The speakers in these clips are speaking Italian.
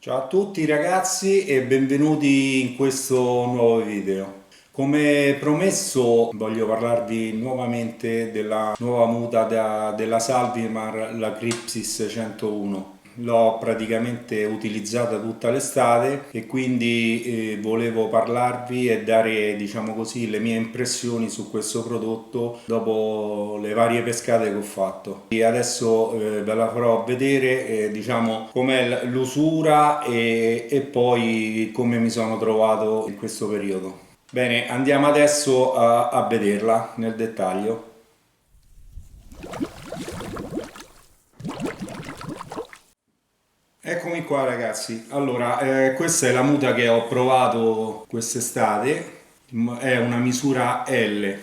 Ciao a tutti ragazzi e benvenuti in questo nuovo video. Come promesso voglio parlarvi nuovamente della nuova muta della Salvimar, la Cripsis 101. L'ho praticamente utilizzata tutta l'estate e quindi volevo parlarvi e dare, diciamo così, le mie impressioni su questo prodotto dopo le varie pescate che ho fatto. E adesso ve la farò vedere, diciamo, com'è l'usura e poi come mi sono trovato in questo periodo. Bene, andiamo adesso a vederla nel dettaglio. Eccomi qua ragazzi, allora questa è la muta che ho provato quest'estate, è una misura L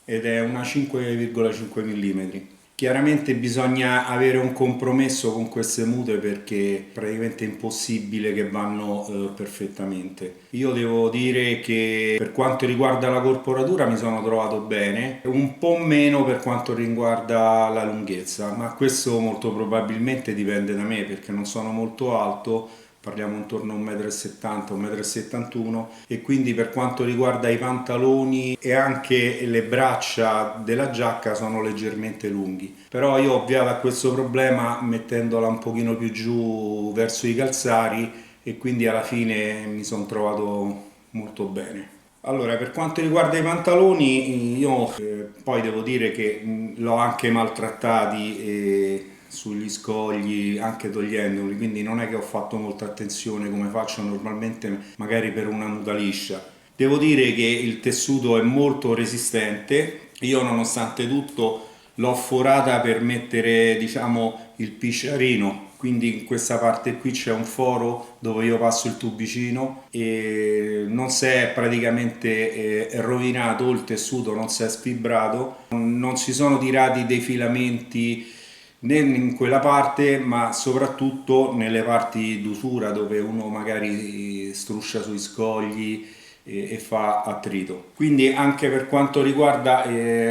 ed è una 5,5 mm. Chiaramente bisogna avere un compromesso con queste mute perché è praticamente impossibile che vanno perfettamente. Io devo dire che per quanto riguarda la corporatura mi sono trovato bene, un po' meno per quanto riguarda la lunghezza, ma questo molto probabilmente dipende da me perché non sono molto alto, parliamo intorno a 1,70 m, 1,71 m e quindi per quanto riguarda i pantaloni e anche le braccia della giacca sono leggermente lunghi. Però io ho ovviato a questo problema mettendola un pochino più giù verso i calzari e quindi alla fine mi sono trovato molto bene. Allora, per quanto riguarda i pantaloni, io poi devo dire che l'ho anche maltrattati sugli scogli, anche togliendoli, quindi non è che ho fatto molta attenzione come faccio normalmente, magari per una muta liscia. Devo dire che il tessuto è molto resistente, io nonostante tutto l'ho forata per mettere, diciamo, il pisciarino, quindi in questa parte qui c'è un foro dove io passo il tubicino e non si è praticamente rovinato il tessuto, non si è sfibrato, non si sono tirati dei filamenti né in quella parte ma soprattutto nelle parti d'usura dove uno magari struscia sui scogli e fa attrito. Quindi anche per quanto riguarda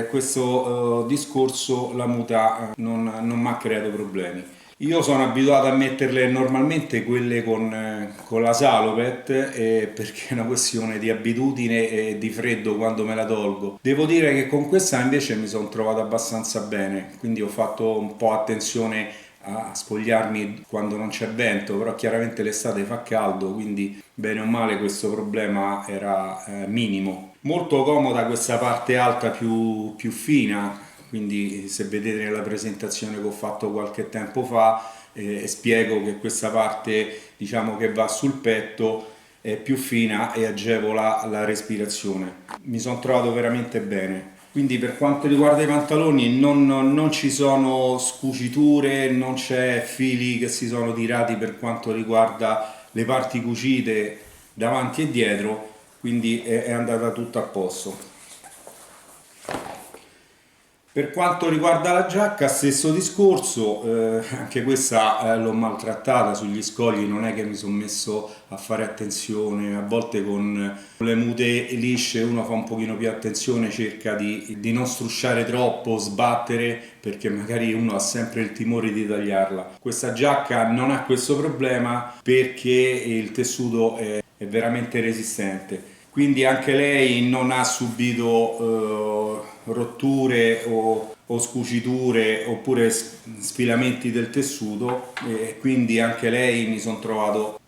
questo discorso la muta non mi ha creato problemi. Io sono abituato a metterle normalmente quelle con la Salopet perché è una questione di abitudine e di freddo quando me la tolgo. Devo dire che con questa invece mi sono trovato abbastanza bene, quindi ho fatto un po' attenzione a spogliarmi quando non c'è vento, però chiaramente l'estate fa caldo, quindi bene o male questo problema era minimo. Molto comoda questa parte alta più fina, quindi se vedete nella presentazione che ho fatto qualche tempo fa spiego che questa parte diciamo che va sul petto è più fina e agevola la respirazione. Mi sono trovato veramente bene. Quindi per quanto riguarda i pantaloni non ci sono scuciture, non c'è fili che si sono tirati per quanto riguarda le parti cucite davanti e dietro, quindi è andata tutto a posto. Per quanto riguarda la giacca, stesso discorso, anche questa l'ho maltrattata sugli scogli, non è che mi sono messo a fare attenzione, a volte con le mute lisce uno fa un pochino più attenzione, cerca di non strusciare troppo, sbattere, perché magari uno ha sempre il timore di tagliarla. Questa giacca non ha questo problema perché il tessuto è veramente resistente. Quindi anche lei non ha subito rotture o scuciture oppure sfilamenti del tessuto e quindi anche lei mi sono trovato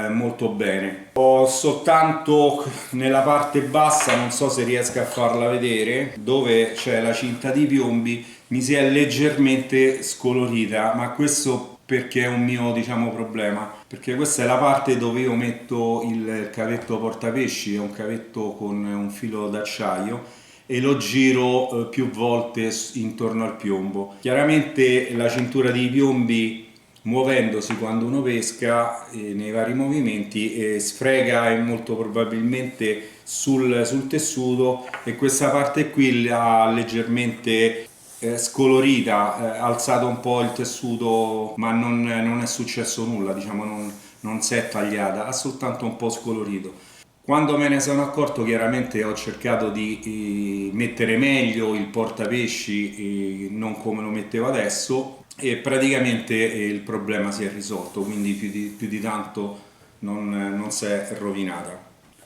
molto bene. Ho soltanto nella parte bassa, non so se riesco a farla vedere, dove c'è la cinta di piombi, mi si è leggermente scolorita, ma questo perché è un mio diciamo problema, perché questa è la parte dove io metto il cavetto portapesci, è un cavetto con un filo d'acciaio e lo giro più volte intorno al piombo. Chiaramente la cintura di piombi muovendosi quando uno pesca nei vari movimenti sfrega e molto probabilmente sul tessuto e questa parte qui l'ha leggermente scolorita, alzato un po' il tessuto, ma non è successo nulla, diciamo, non si è tagliata, ha soltanto un po' scolorito. Quando me ne sono accorto, chiaramente ho cercato di mettere meglio il portapesci, non come lo mettevo adesso, e praticamente il problema si è risolto, quindi più di tanto non si è rovinata.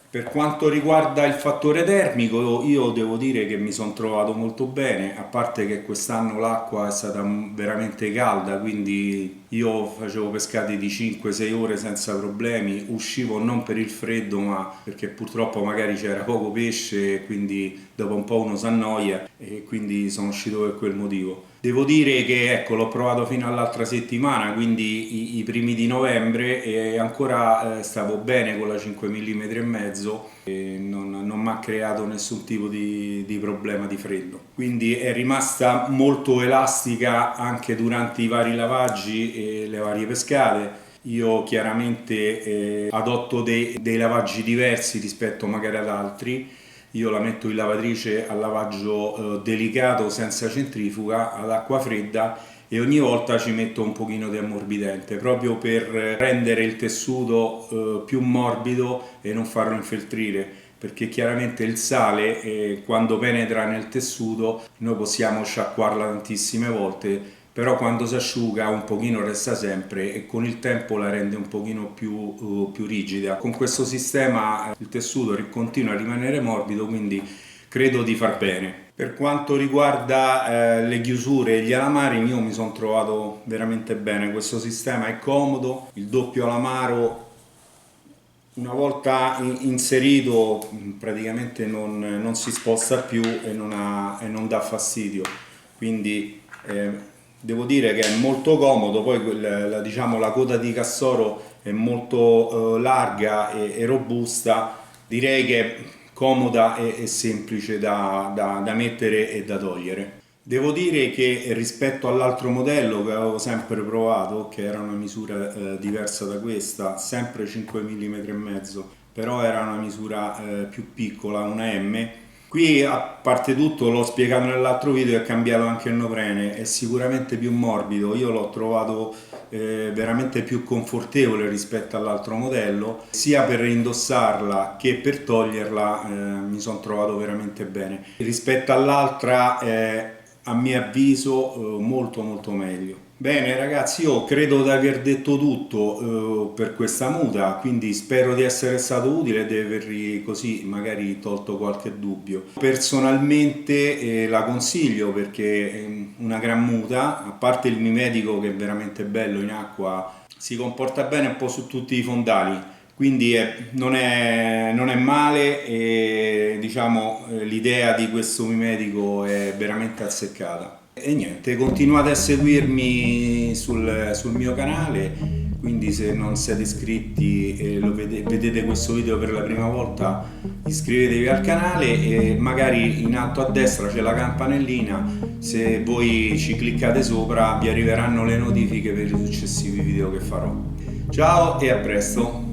Per quanto riguarda il fattore termico, io devo dire che mi sono trovato molto bene, a parte che quest'anno l'acqua è stata veramente calda, quindi io facevo pescate di 5-6 ore senza problemi, uscivo non per il freddo, ma perché purtroppo magari c'era poco pesce, e quindi dopo un po' uno si annoia e quindi sono uscito per quel motivo. Devo dire che ecco, l'ho provato fino all'altra settimana, quindi i primi di novembre, e ancora stavo bene con la 5 mm e mezzo e non mi ha creato nessun tipo di problema di freddo. Quindi è rimasta molto elastica anche durante i vari lavaggi e le varie pescate. Io chiaramente adotto dei lavaggi diversi rispetto magari ad altri. Io la metto in lavatrice a lavaggio delicato senza centrifuga ad acqua fredda e ogni volta ci metto un pochino di ammorbidente proprio per rendere il tessuto più morbido e non farlo infeltrire, perché chiaramente il sale quando penetra nel tessuto noi possiamo sciacquarla tantissime volte, però quando si asciuga un pochino resta sempre e con il tempo la rende un pochino più rigida. Con questo sistema il tessuto continua a rimanere morbido, quindi credo di far bene. Per quanto riguarda le chiusure e gli alamari, io mi sono trovato veramente bene. Questo sistema è comodo, il doppio alamaro una volta inserito praticamente non si sposta più e non dà fastidio, quindi devo dire che è molto comodo. Poi diciamo, la coda di Cassoro è molto larga e robusta, direi che è comoda e semplice da mettere e da togliere. Devo dire che rispetto all'altro modello che avevo sempre provato, che era una misura diversa da questa, sempre 5 mm e mezzo, però era una misura più piccola, una M. Qui, a parte tutto, l'ho spiegato nell'altro video, è cambiato anche il neoprene, è sicuramente più morbido, io l'ho trovato veramente più confortevole rispetto all'altro modello, sia per indossarla che per toglierla mi sono trovato veramente bene. Rispetto all'altra a mio avviso molto molto meglio. Bene ragazzi, io credo di aver detto tutto per questa muta, quindi spero di essere stato utile e di avervi così magari tolto qualche dubbio. Personalmente la consiglio perché è una gran muta, a parte il mimetico che è veramente bello in acqua, si comporta bene un po' su tutti i fondali, quindi non è male e diciamo l'idea di questo mimetico è veramente azzeccata. E niente, continuate a seguirmi sul mio canale, quindi se non siete iscritti e vedete questo video per la prima volta, iscrivetevi al canale e magari in alto a destra c'è la campanellina, se voi ci cliccate sopra vi arriveranno le notifiche per i successivi video che farò. Ciao e a presto!